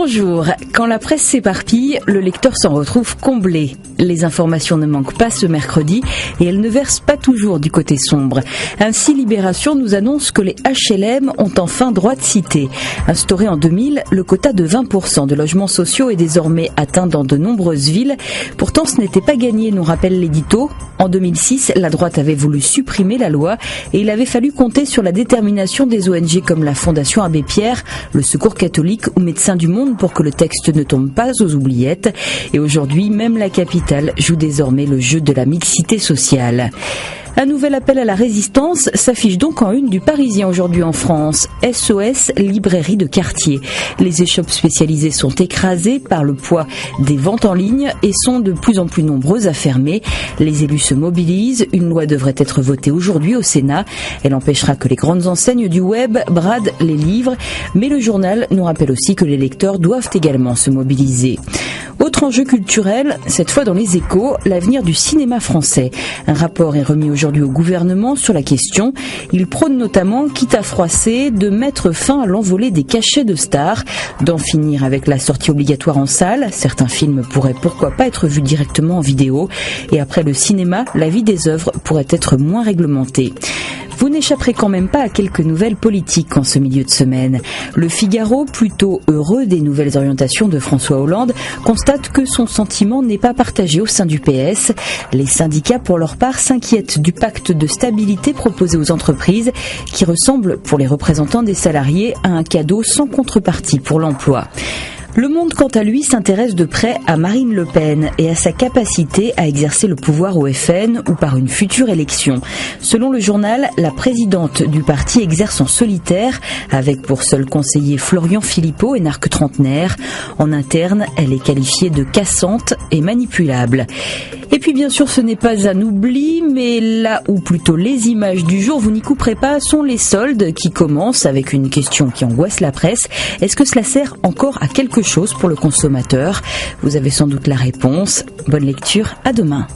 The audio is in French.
Bonjour, quand la presse s'éparpille, le lecteur s'en retrouve comblé. Les informations ne manquent pas ce mercredi et elles ne versent pas toujours du côté sombre. Ainsi, Libération nous annonce que les HLM ont enfin droit de cité. Instauré en 2000, le quota de 20% de logements sociaux est désormais atteint dans de nombreuses villes. Pourtant, ce n'était pas gagné, nous rappelle l'édito. En 2006, la droite avait voulu supprimer la loi et il avait fallu compter sur la détermination des ONG comme la Fondation Abbé Pierre, le Secours catholique ou Médecins du Monde pour que le texte ne tombe pas aux oubliettes. Et aujourd'hui, même la capitale joue désormais le jeu de la mixité sociale. Un nouvel appel à la résistance s'affiche donc en une du Parisien aujourd'hui en France. SOS librairie de quartier. Les échoppes spécialisées sont écrasées par le poids des ventes en ligne et sont de plus en plus nombreuses à fermer. Les élus se mobilisent. Une loi devrait être votée aujourd'hui au Sénat. Elle empêchera que les grandes enseignes du web bradent les livres. Mais le journal nous rappelle aussi que les lecteurs doivent également se mobiliser. Autre enjeu culturel, cette fois dans les Échos, l'avenir du cinéma français. Un rapport est remis aujourd'hui au gouvernement sur la question. Il prône notamment, quitte à froisser, de mettre fin à l'envolée des cachets de stars, d'en finir avec la sortie obligatoire en salle. Certains films pourraient pourquoi pas être vus directement en vidéo. Et après le cinéma, la vie des œuvres pourrait être moins réglementée. Vous n'échapperez quand même pas à quelques nouvelles politiques en ce milieu de semaine. Le Figaro, plutôt heureux des nouvelles orientations de François Hollande, constate que son sentiment n'est pas partagé au sein du PS. Les syndicats, pour leur part, s'inquiètent du pacte de stabilité proposé aux entreprises, qui ressemble, pour les représentants des salariés, à un cadeau sans contrepartie pour l'emploi. Le Monde, quant à lui, s'intéresse de près à Marine Le Pen et à sa capacité à exercer le pouvoir au FN ou par une future élection. Selon le journal, la présidente du parti exerce en solitaire, avec pour seul conseiller Florian Philippot, énarque trentenaire. En interne, elle est qualifiée de cassante et manipulable. Et puis bien sûr, ce n'est pas un oubli, mais là où plutôt les images du jour, vous n'y couperez pas, sont les soldes qui commencent avec une question qui angoisse la presse. Est-ce que cela sert encore à quelque chose pour le consommateur ? Vous avez sans doute la réponse. Bonne lecture, à demain.